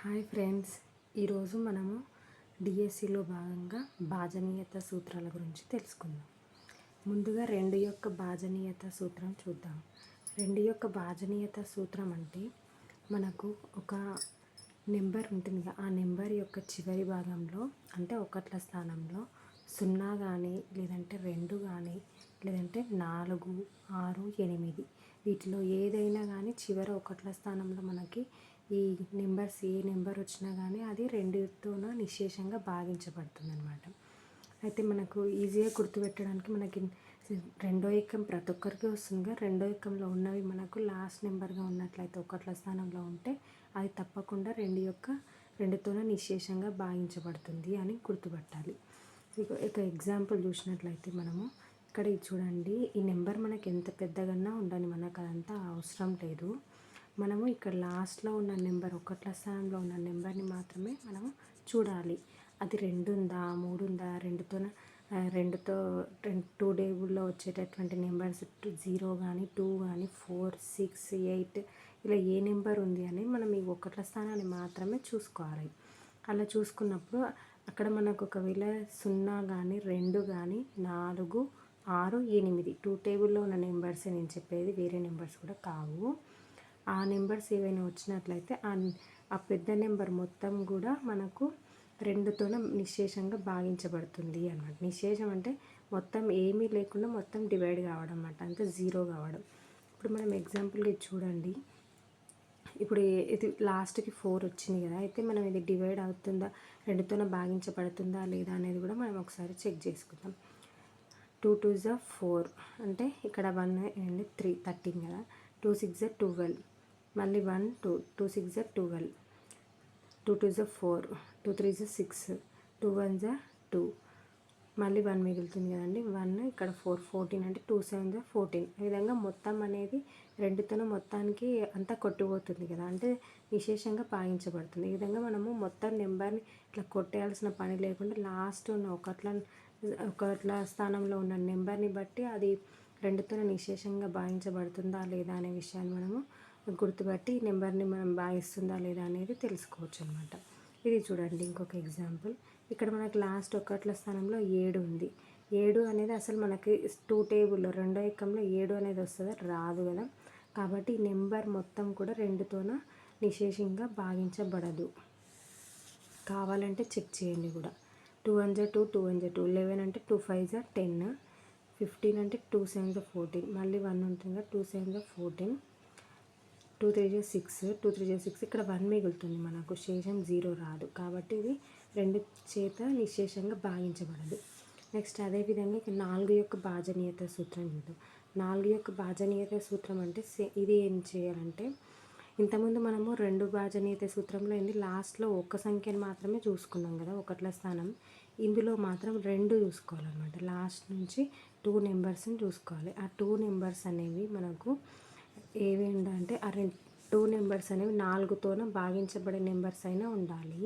Hi friends, ఈరోజు మనము డిఎస్సిలో భాగంగా భాజనీయత సూత్రాల గురించి తెలుసుకుందాం. ముందుగా 2 యొక్క భాజనీయత సూత్రం చూద్దాం. 2 యొక్క భాజనీయత సూత్రం అంటే మనకు ఒక నెంబర్ ఉంటుంది. ఆ నెంబర్ యొక్క చివరి భాగంలో అంటే ఒకట్ల స్థానంలో 0 కానీ లేదంటే 2 కానీ లేదంటే 4, 6, 8 వీటిలో ఏదైనా కానీ చివర ఒకట్ల స్థానంలో మనకి ఈ నెంబర్స్ ఏ నెంబర్ వచ్చినా కానీ అది 2తోనూ నిశ్శేషంగా భాగించబడుతుంది అనమాట. అయితే మనకు ఈజీగా గుర్తుపెట్టడానికి మనకి రెండో ఎక్కం ప్రతి ఒక్కరికి వస్తుందిగా. రెండో ఎక్కంలో ఉన్నవి మనకు లాస్ట్ నెంబర్గా ఉన్నట్లయితే ఒకట్ల స్థానంలో ఉంటే అది తప్పకుండా 2తోనూ నిశ్శేషంగా భాగించబడుతుంది అని గుర్తుపట్టాలి. ఇక ఎగ్జాంపుల్ చూసినట్లయితే మనము ఇక్కడ చూడండి, ఈ నెంబర్ మనకి ఎంత పెద్దగా ఉండని మనకు అదంతా అవసరం లేదు. మనము ఇక్కడ లాస్ట్లో ఉన్న నెంబర్ ఒకట్ల స్థానంలో ఉన్న నెంబర్ని మాత్రమే మనము చూడాలి. అది 2 ఉందా, 3 ఉందా, 2తో 2 టేబుల్లో వచ్చేటటువంటి నెంబర్స్ 0 కానీ 2 కానీ 4, 6, 8 ఇలా ఏ నెంబర్ ఉంది అని మనం ఈ ఒకట్ల స్థానాన్ని మాత్రమే చూసుకోవాలి. అలా చూసుకున్నప్పుడు అక్కడ మనకు ఒకవేళ 0 కానీ 2 కానీ 4, 6, 8 2 టేబుల్లో ఉన్న నెంబర్సే నేను చెప్పేది, వేరే నెంబర్స్ కూడా కావు. ఆ నెంబర్స్ ఏవైనా వచ్చినట్లయితే ఆ పెద్ద నెంబర్ మొత్తం కూడా మనకు 2తోనే నిశ్శేషంగా భాగించబడుతుంది అన్నమాట. నిశ్శేషం అంటే మొత్తం ఏమీ లేకుండా మొత్తం డివైడ్ కావడం అన్నమాట, అంతే 0 కావడం. ఇప్పుడు మనం ఎగ్జాంపుల్గా చూడండి, ఇప్పుడు ఇది లాస్ట్కి 4 వచ్చింది కదా. అయితే మనం ఇది డివైడ్ అవుతుందా, 2తోనే భాగించబడుతుందా లేదా అనేది కూడా మనం ఒకసారి చెక్ చేసుకుందాం. 2 2s are 4 అంటే ఇక్కడ 1 and 3 13 కదా. 2 6 are 12, మళ్ళీ 1 2 2 6 are 12, 2 2s are 4, 2 3s are 6, 2 1s are 2, మళ్ళీ 1 మిగులుతుంది కదండి. 1 ఇక్కడ 4 14 అంటే 2 7s are 14. ఈ విధంగా మొత్తం అనేది 2తోనే మొత్తానికి అంతా కొట్టిపోతుంది కదా, అంటే విశేషంగా భాగించబడుతుంది. ఈ విధంగా మనము మొత్తం నెంబర్ని ఇట్లా కొట్టేయాల్సిన పని లేకుండా లాస్ట్ ఉన్న ఒకట్ల స్థానంలో ఉన్న నెంబర్ని బట్టి అది 2తోనే నిశ్శేషంగా భాగించబడుతుందా లేదా అనే విషయాన్ని మనము గుర్తుపట్టి ఈ నెంబర్ని మనం భాగిస్తుందా లేదా అనేది తెలుసుకోవచ్చు అనమాట. ఇది చూడండి ఇంకొక ఎగ్జాంపుల్. ఇక్కడ మనకు లాస్ట్ ఒకట్ల స్థానంలో 7 ఉంది. 7 అనేది అసలు మనకి 2 టేబుల్లో రెండో ఎక్కంలో 7 అనేది వస్తుందా, రాదు కదా. కాబట్టి ఈ నెంబర్ మొత్తం కూడా 2తోన నిశ్శేషంగా భాగించబడదు. కావాలంటే చెక్ చేయండి కూడా. 2 1s are 2, 2 1s are 2, 11 అంటే 2 5s are 10, 15 అంటే 2 7s are 14, మళ్ళీ 1 ఉంటుంది కదా, 2 7s are 14, 2 3s are 6, 2 3s are 6. ఇక్కడ 1 మిగులుతుంది మనకు, శేషం 0 రాదు. కాబట్టి ఇది 2 చేత నిశ్శేషంగా భాగించబడదు. నెక్స్ట్ అదేవిధంగా ఇక 4 యొక్క భాజనీయత సూత్రం చూద్దాం. 4 యొక్క భాజనీయత సూత్రం అంటే ఇది ఏం చేయాలంటే, ఇంతకుముందు మనము 2 భాజనీయత సూత్రంలో ఏంది లాస్ట్లో ఒక సంఖ్యను మాత్రమే చూసుకున్నాం కదా, ఒకట్ల స్థానం. ఇందులో మాత్రం 2 చూసుకోవాలన్నమాట. లాస్ట్ నుంచి 2 నెంబర్స్ని చూసుకోవాలి. ఆ 2 నెంబర్స్ అనేవి మనకు ఏవి ఉండాలంటే ఆ 2 నెంబర్స్ అనేవి 4తోనూ భాగించబడే నెంబర్స్ అయినా ఉండాలి,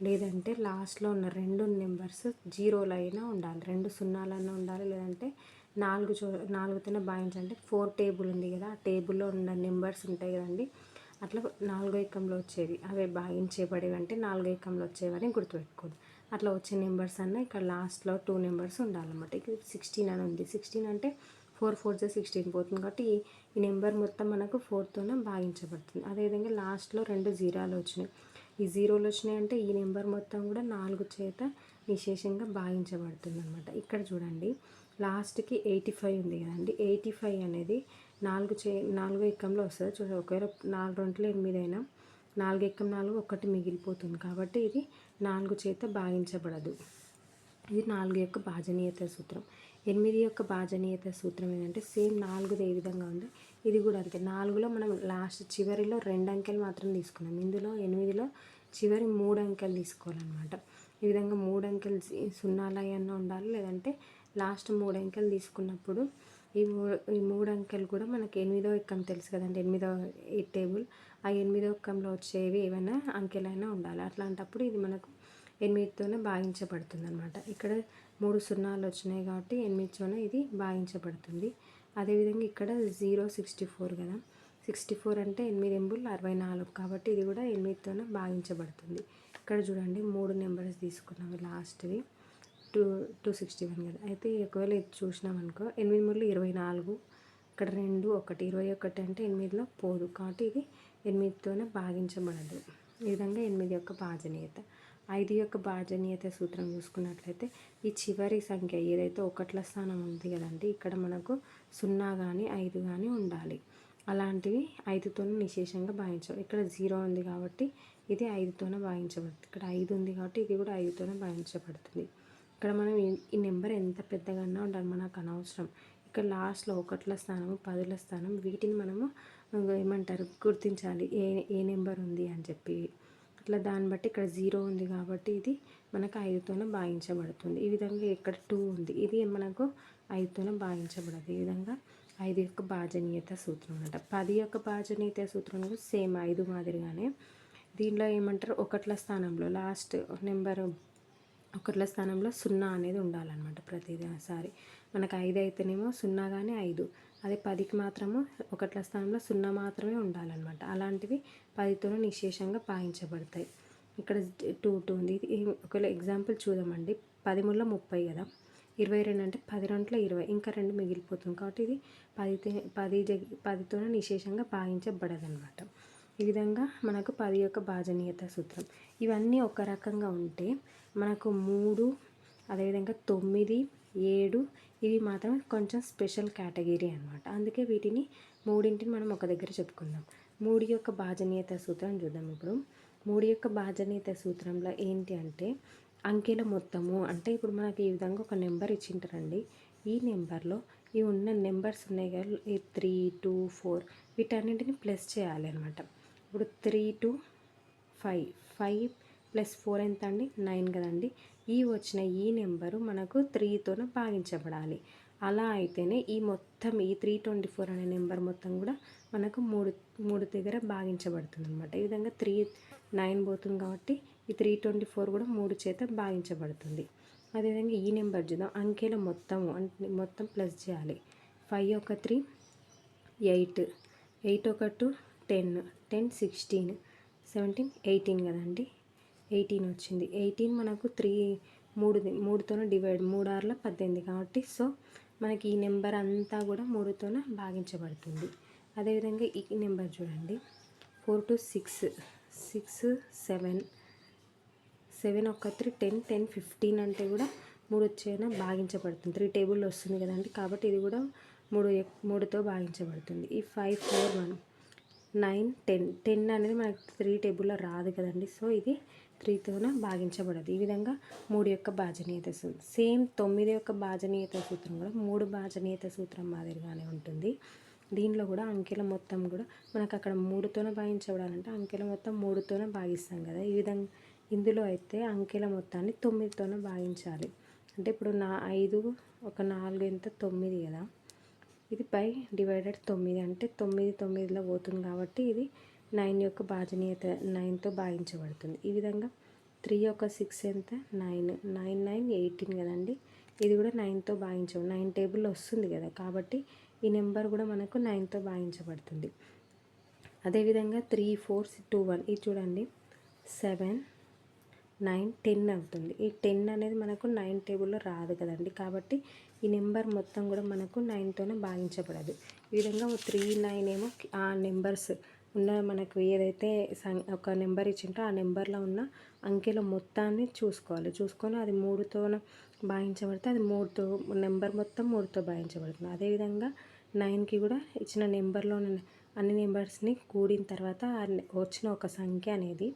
లేదంటే లాస్ట్లో ఉన్న 2 నెంబర్స్ 0లు అయినా ఉండాలి, 2 సున్నాలైనా ఉండాలి, లేదంటే 4తోనే భాగించాలంటే 4 టేబుల్ ఉంది కదా, ఆ టేబుల్లో ఉన్న నెంబర్స్ ఉంటాయి కదండి, అట్లా 4వ ఎక్కంలో వచ్చేవి అవే భాగించబడేవి అంటే 4వ ఎక్కంలో వచ్చేవని గుర్తుపెట్టుకోండి. అట్లా వచ్చే నెంబర్స్ అన్న ఇక్కడ లాస్ట్లో 2 నెంబర్స్ ఉండాలన్నమాట. ఇక్కడ 16 అని ఉంది. 16 అంటే 4 4s are 16 పోతుంది కాబట్టి ఈ నెంబర్ మొత్తం మనకు 4తోనే భాగించబడుతుంది. అదేవిధంగా లాస్ట్లో 2 జీరాలు వచ్చినాయి. ఈ 0లు వచ్చినాయి అంటే ఈ నెంబర్ మొత్తం కూడా 4 చేత నిశ్శేషంగా భాగించబడుతుంది అనమాట. ఇక్కడ చూడండి లాస్ట్కి 85 ఉంది కదండి. 85 అనేది 4వ ఎక్కంలో వస్తుంది. చూడండి, ఒకవేళ 4 2 8 అయినా 4 ఎక్కం 4 1 మిగిలిపోతుంది. కాబట్టి ఇది 4 చేత భాగించబడదు. ఇది 4 యొక్క భాజనీయత సూత్రం. 8 యొక్క భాజనీయత సూత్రం ఏంటంటే సేమ్ 4ది ఏ విధంగా ఉంది, ఇది కూడా అంతే. 4లో మనం లాస్ట్ చివరిలో 2 అంకెలు మాత్రం తీసుకున్నాం. ఇందులో 8లో చివరి 3 అంకెలు తీసుకోవాలన్నమాట. ఈ విధంగా 3 అంకెలు సున్నాలు అయ్యన్నా ఉండాలి, లేదంటే లాస్ట్ 3 అంకెలు తీసుకున్నప్పుడు ఈ 3 అంకెలు కూడా మనకి 8వ ఎక్కం తెలుసు కదండి, 8వ టేబుల్. ఆ 8వ ఎక్కంలో వచ్చేవి ఏమైనా అంకెలైనా ఉండాలి. అట్లాంటప్పుడు ఇది మనకు 8తోనే భాగించబడుతుంది అనమాట. ఇక్కడ 3 సున్నాలు వచ్చినాయి కాబట్టి 8తోనే ఇది భాగించబడుతుంది. అదేవిధంగా ఇక్కడ 0 64 కదా. 64 అంటే 8 ఎంబుల్ 64 కాబట్టి ఇది కూడా 8తోనే భాగించబడుతుంది. ఇక్కడ చూడండి 3 నెంబర్స్ తీసుకున్నాము లాస్ట్వి 261 కదా. అయితే ఒకవేళ ఇది చూసినామనుకో 8 3 24, ఇక్కడ 2 1 21 అంటే 8లో పోదు కాబట్టి ఇది 8తోనే భాగించబడదు. ఈ విధంగా 8 యొక్క భాజనీయత. 5 యొక్క భాజనీయత సూత్రం చూసుకున్నట్లయితే ఈ చివరి సంఖ్య ఏదైతే ఒకట్ల స్థానం ఉంది కదండి, ఇక్కడ మనకు 0 కానీ 5 కానీ ఉండాలి. అలాంటివి 5తోనే నిశేషంగా భాగించాలి. ఇక్కడ 0 ఉంది కాబట్టి ఇది 5తోనే భాగించబడుతుంది. ఇక్కడ 5 ఉంది కాబట్టి ఇది కూడా 5తోనే భాగించబడుతుంది. ఇక్కడ మనం ఈ నెంబర్ ఎంత పెద్దగా ఉండాలి మనకు అనవసరం. ఇక్కడ లాస్ట్లో ఒకట్ల స్థానం 10ల స్థానం వీటిని మనము ఏమంటారు గుర్తించాలి ఏ నెంబర్ ఉంది అని చెప్పి. ఇట్లా దాన్ని బట్టి ఇక్కడ 0 ఉంది కాబట్టి ఇది మనకు 5తోనే భాగించబడుతుంది. ఈ విధంగా ఇక్కడ 2 ఉంది, ఇది మనకు 5తోనే భాగించబడదు. ఈ విధంగా 5 యొక్క భాజనీయత సూత్రం అనమాట. 10 యొక్క భాజనీయత సూత్రం కూడా సేమ్ 5 మాదిరిగానే. దీనిలో ఏమంటారు ఒకట్ల స్థానంలో లాస్ట్ నెంబర్ ఒకట్ల స్థానంలో 0 అనేది ఉండాలన్నమాట ప్రతిసారి. మనకు 5 అయితేనేమో 0 కానీ 5, అదే 10కి మాత్రము ఒకట్ల స్థానంలో 0 మాత్రమే ఉండాలన్నమాట. అలాంటివి 10తోనే నిశేషంగా భాగించబడతాయి. ఇక్కడ 2 ఉంది. ఇది ఒకవేళ ఎగ్జాంపుల్ చూద్దామండి. 10 ముళ్ళ 30 కదా, 22 అంటే 10 2 20, ఇంకా 2 మిగిలిపోతుంది కాబట్టి ఇది 10తోనే నిశేషంగా భాగించబడదు అనమాట. ఈ విధంగా మనకు 10 యొక్క భాజనీయత సూత్రం. ఇవన్నీ ఒక రకంగా ఉంటే మనకు 3, అదేవిధంగా 9, 7 ఇవి మాత్రం కొంచెం స్పెషల్ కేటగిరీ అనమాట. అందుకే వీటిని మూడింటిని మనం ఒక దగ్గర చెప్పుకుందాం. 3 యొక్క భాజనీయత సూత్రం చూద్దాం. ఇప్పుడు 3 యొక్క భాజనీయత సూత్రంలో ఏంటి అంటే అంకెల మొత్తము. అంటే ఇప్పుడు మనకి ఈ విధంగా ఒక నెంబర్ ఇచ్చింటారండి. ఈ నెంబర్లో ఈ ఉన్న నెంబర్స్ ఉన్నాయి కదా, ఈ 3, 2, 4 వీటన్నింటిని ప్లస్ చేయాలి అనమాట. ఇప్పుడు 3 to 5, 5 + 4 ఎంత అండి 9 కదండి. ఈ వచ్చిన ఈ నెంబరు మనకు 3తోనే భాగించబడాలి. అలా అయితేనే ఈ మొత్తం ఈ 324 అనే నెంబర్ మొత్తం కూడా మనకు మూడు దగ్గర భాగించబడుతుంది అనమాట. ఈ విధంగా 9 పోతుంది కాబట్టి ఈ 324 కూడా 3 చేత భాగించబడుతుంది. అదేవిధంగా ఈ నెంబర్ చూద్దాం. అంకెల మొత్తము అంటే మొత్తం ప్లస్ చేయాలి. 5 ఒక 3 8, 8 ఒక 2 10, 10 16, 17 18 కదండి. 18 వచ్చింది. 18 మనకు 3తోనే డివైడ్, 3 6 18 కాబట్టి సో మనకి ఈ నెంబర్ అంతా కూడా 3తోనే భాగించబడుతుంది. అదేవిధంగా ఈ నెంబర్ చూడండి. 4 to 6, 6 7, 7 ఒక 3 10, 10 15 అంటే కూడా 3 వచ్చేనా భాగించబడుతుంది. 3 టేబుల్లో వస్తుంది కదండి కాబట్టి ఇది కూడా 3తో భాగించబడుతుంది. ఈ 5 4 1 9 10, 10 అనేది మనకి 3 టేబుల్లో రాదు కదండి. సో ఇది 3తోనే భాగించబడదు. ఈ విధంగా 3 యొక్క భాజనీయత సూత్రం. సేమ్ 9 యొక్క భాజనీయత సూత్రం కూడా 3 భాజనీయత సూత్రం మాదిరిగానే ఉంటుంది. దీనిలో కూడా అంకెల మొత్తం కూడా మనకు అక్కడ 3తోనే భాగించబడాలంటే అంకెల మొత్తం 3తోనే భాగిస్తాం కదా. ఈ విధంగా ఇందులో అయితే అంకెల మొత్తాన్ని 9తోనే భాగించాలి. అంటే ఇప్పుడు 5 ఒక 4 ఎంత 9 కదా. ఇది పై డివైడెడ్ 9 అంటే 9 9లో పోతుంది కాబట్టి ఇది 9 యొక్క భాజనీయత 9తో భాగించబడుతుంది. ఈ విధంగా 3 యొక్క 6 ఎంత 9, 9 9 18 కదండి. ఇది కూడా 9తో భాగించబడు 9 టేబుల్లో వస్తుంది కదా కాబట్టి ఈ నెంబర్ కూడా మనకు 9తో భాగించబడుతుంది. అదేవిధంగా 3 4 2 1 ఇది చూడండి 7 9 10 అవుతుంది. ఈ 10 అనేది మనకు 9 టేబుల్లో రాదు కదండి కాబట్టి ఈ నెంబర్ మొత్తం కూడా మనకు 9తోనే భాగించబడదు. ఈ విధంగా 3 9 ఏమో ఆ నెంబర్స్ ఉన్న మనకు ఏదైతే ఒక నెంబర్ ఇచ్చింటో ఆ నెంబర్లో ఉన్న అంకెల మొత్తాన్ని చూసుకొని అది 3తోనే భాగించబడితే అది 3తో నెంబర్ మొత్తం 3తో భాగించబడుతుంది. అదేవిధంగా 9కి కూడా ఇచ్చిన నెంబర్లో ఉన్న అన్ని నెంబర్స్ని కూడిన తర్వాత వచ్చిన ఒక సంఖ్య అనేది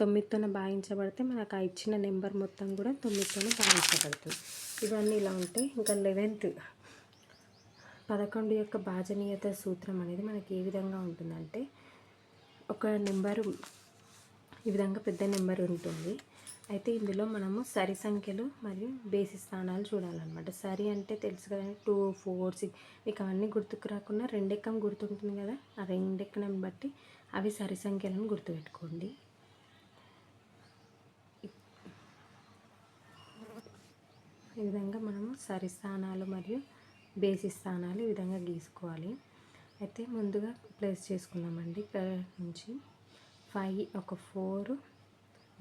9తోనే భాగించబడితే మనకు ఆ ఇచ్చిన నెంబర్ మొత్తం కూడా 9తోనే భాగించబడుతుంది. ఇవన్నీ ఇలా ఉంటాయి. ఇంకా 11th 11 యొక్క భాజనీయత సూత్రం అనేది మనకి ఏ విధంగా ఉంటుందంటే ఒక నెంబరు ఈ విధంగా పెద్ద నెంబర్ ఉంటుంది. అయితే ఇందులో మనము సరి సంఖ్యలు మరియు బేసి స్థానాలు చూడాలన్నమాట. సరి అంటే తెలుసు కదండి 2 4 6 మీకు అవన్నీ గుర్తుకు రాకుండా 2 ఎక్కం గుర్తుంటుంది కదా, ఆ 2 ఎక్కడం బట్టి అవి సరి సంఖ్యలను గుర్తుపెట్టుకోండి. ఈ విధంగా మనము సరి స్థానాలు మరియు బేసి స్థానాలు ఈ విధంగా గీసుకోవాలి. అయితే ముందుగా ప్లేస్ చేసుకున్నామండి. ఇక్కడ నుంచి 5 ఒక 4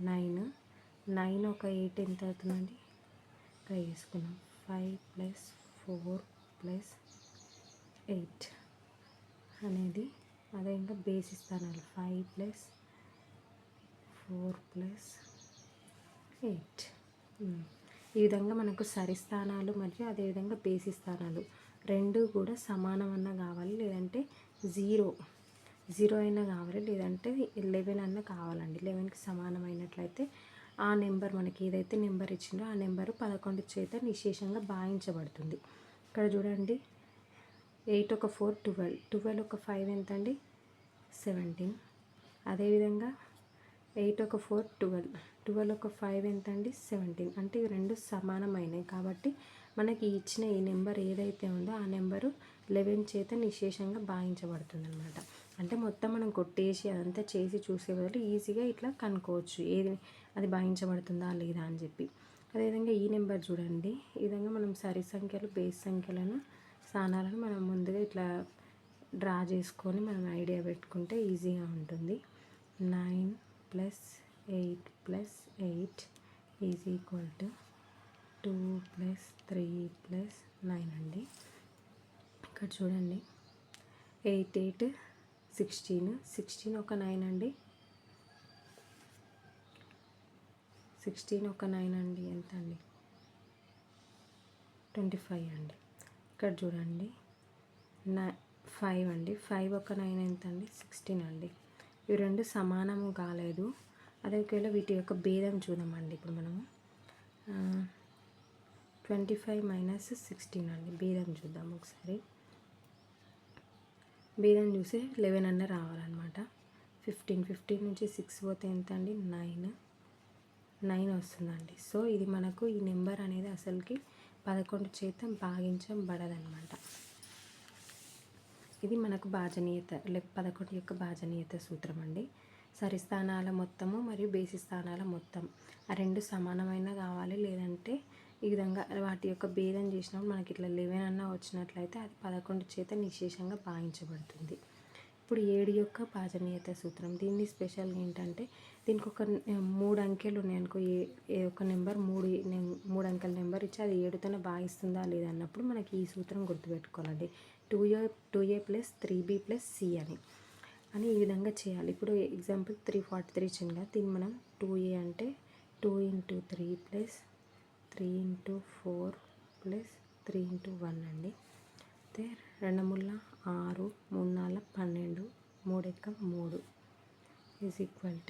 9 9 ఒక 8 ఎంత అవుతుందండి? ఇక్కడ వేసుకున్నాం 5 + 4 + 8 అనేది అదే ఇంకా బేసి స్థానాలు 5 + 4 + 8. ఈ విధంగా మనకు సరి స్థానాలు మరియు అదేవిధంగా బేసి స్థానాలు రెండు కూడా సమానమన్నా కావాలి, లేదంటే 0 అయినా కావాలి, లేదంటే 11 అన్నా కావాలండి. 11కి సమానమైనట్లయితే ఆ నెంబర్ మనకి ఏదైతే నెంబర్ ఇచ్చిందో ఆ నెంబరు 11 చేత నిశేషంగా భాగించబడుతుంది. ఇక్కడ చూడండి 8 ఒక 4 12 12 ఒక 5 ఎంత అండి? 17. అదేవిధంగా 8 ఒక 4 12 12 ఒక 5 ఎంత అండి? 17. అంటే ఇవి రెండు సమానమైనవి కాబట్టి మనకి ఇచ్చిన ఈ నెంబర్ ఏదైతే ఉందో ఆ నెంబరు 11 చేత నిశేషంగా భాగించబడుతుంది అనమాట. అంటే మొత్తం మనం కొట్టేసి అదంతా చేసి చూసే బదులు ఈజీగా ఇట్లా కనుక్కోవచ్చు ఏది అది భాగించబడుతుందా లేదా అని చెప్పి. అదేవిధంగా ఈ నెంబర్ చూడండి, ఈ విధంగా మనం సరి సంఖ్యలు బేస్ సంఖ్యలను స్థానాలను మనం ముందుగా ఇట్లా డ్రా చేసుకొని మనం ఐడియా పెట్టుకుంటే ఈజీగా ఉంటుంది. 9 + 8 + 8 = 2 + 3 + 9 అండి. ఇక్కడ చూడండి 8 8 16 16 ఒక 9 అండి. 16 ఒక 9 అండి ఎంత అండి? 25 అండి. ఇక్కడ చూడండి 5 అండి. 5 ఒక 9 ఎంత అండి? 16 అండి. ఇవి రెండు సమానము కాలేదు. అదే ఒకవేళ వీటి యొక్క భేదం చూద్దామండి. ఇప్పుడు మనము 25 - 16 అండి. భేదం చూద్దాం ఒకసారి. భేదం చూస్తే 11 అన్న రావాలన్నమాట. 15 నుంచి 6 పోతే ఎంత అండి? 9 వస్తుందండి. సో ఇది మనకు ఈ నెంబర్ అనేది అసలుకి 11 చేత భాగించబడదన్నమాట. ఇది మనకు భాజనీయత 11 యొక్క భాజనీయత సూత్రం అండి. సరి స్థానాల మొత్తము మరియు బేసి స్థానాల మొత్తం ఆ రెండు సమానమైన కావాలి, లేదంటే ఈ విధంగా వాటి యొక్క భేదం చేసినప్పుడు మనకి ఇట్లా 11 అన్న వచ్చినట్లయితే అది 11 చేత నిశేషంగా భాగించబడుతుంది. ఇప్పుడు 7 యొక్క భాజనీయత సూత్రం. దీన్ని స్పెషల్గా ఏంటంటే దీనికి ఒక 3 అంకెలు ఉన్నాయనుకో, ఒక నెంబర్ 3 అంకెల నెంబర్ ఇచ్చి అది 7తోనే భాగిస్తుందా లేదా అన్నప్పుడు మనకి ఈ సూత్రం గుర్తుపెట్టుకోవాలండి. 2a + 3b + c అని ఈ విధంగా చేయాలి. ఇప్పుడు ఎగ్జాంపుల్ 343 ఇచ్చింది కదా, దీన్ని మనం 2a అంటే 2 × 3 + 3 × 4 + 3 × 1 అండి. అయితే 2 × 6 3 × 12 3 × 3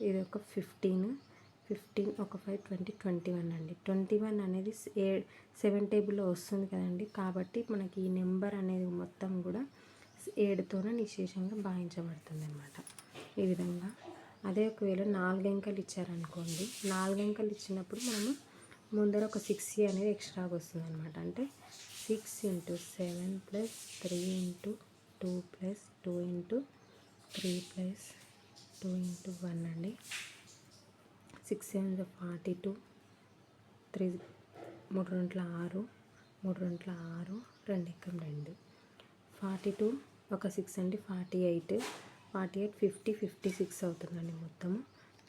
ఇది ఒక 15 ఒక 5 20 21 అండి. 21 అనేది 7 టేబుల్లో వస్తుంది కదండి. కాబట్టి మనకి ఈ నెంబర్ అనేది మొత్తం కూడా 7తోనే నిశేషంగా భాగించబడుతుంది అనమాట. ఈ విధంగా అదే ఒకవేళ 4 అంకెలు ఇచ్చారనుకోండి, 4 అంకెలు ఇచ్చినప్పుడు మనము ముందర ఒక 6 అనేది ఎక్స్ట్రాగా వస్తుంది అనమాట. అంటే 6 × 7 + 3 × 2 + 2 × 3 + 2 × 1 అండి. 6 × 7 = 42 3 2 6 3 2 6 2 × 2 42 ఒక 6 అండి. 48 50 56 అవుతుందండి. మొత్తము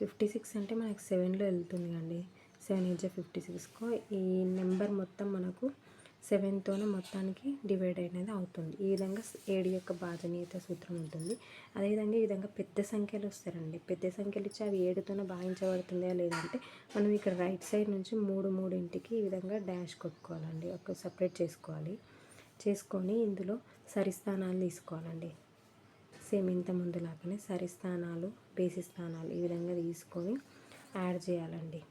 56 అంటే మనకు 7లో వెళ్తుంది అండి. 7 × 56 ఈ నెంబర్ మొత్తం మనకు 7తోనే మొత్తానికి డివైడ్ అనేది అవుతుంది. ఈ విధంగా 7 యొక్క భాజనీయత సూత్రం ఉంటుంది. అదేవిధంగా ఈ విధంగా పెద్ద సంఖ్యలు వస్తారండి. పెద్ద సంఖ్యలు ఇచ్చి అవి 7తోనే భాగించబడుతుందా లేదంటే మనం ఇక్కడ రైట్ సైడ్ నుంచి 3 ఈ విధంగా డాష్ కొట్టుకోవాలండి. ఒక సపరేట్ చేసుకొని ఇందులో సరి స్థానాలు తీసుకోవాలండి. సేమ్ ఇంత ముందు లాగానే సరి స్థానాలు బేసి స్థానాలు ఈ విధంగా తీసుకొని యాడ్ చేయాలండి.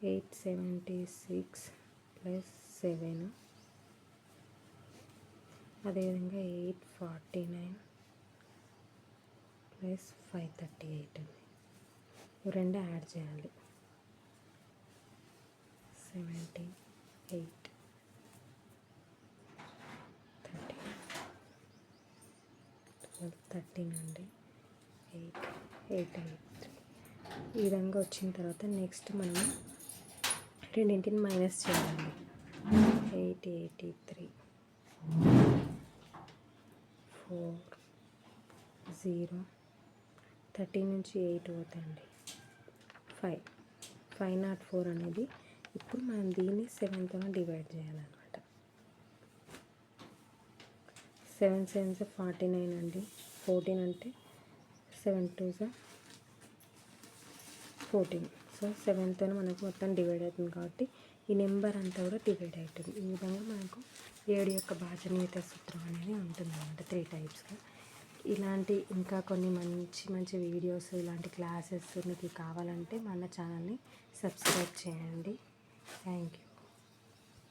876 + 7 అదేవిధంగా 849 + 538 అండి. ఇవి రెండు యాడ్ చేయాలి. 17 8 13 అండి. 8 8 8 ఈ విధంగా వచ్చిన తర్వాత నెక్స్ట్ మనము రెండింటిని మైనస్ చేయాలండి. 883 4 0 13 నుంచి 8 పోతాయండి 504 అనేది. ఇప్పుడు మనం దీన్ని 7తో డివైడ్ చేయాలన్నమాట. 7 7 49 అండి. 14 అంటే 7 2 14. సో 7తో మనకు మొత్తం డివైడ్ అవుతుంది కాబట్టి ఈ నెంబర్ అంతా కూడా డివైడ్ అవుతుంది. ఈ విధంగా మనకు 7 యొక్క భాజనీయత సూత్రం అనేది ఉంటుంది అన్నమాట 3 టైప్స్గా. ఇలాంటి ఇంకా కొన్ని మంచి మంచి వీడియోస్, ఇలాంటి క్లాసెస్ మీకు కావాలంటే మన ఛానల్ని సబ్స్క్రైబ్ చేయండి. Thank you.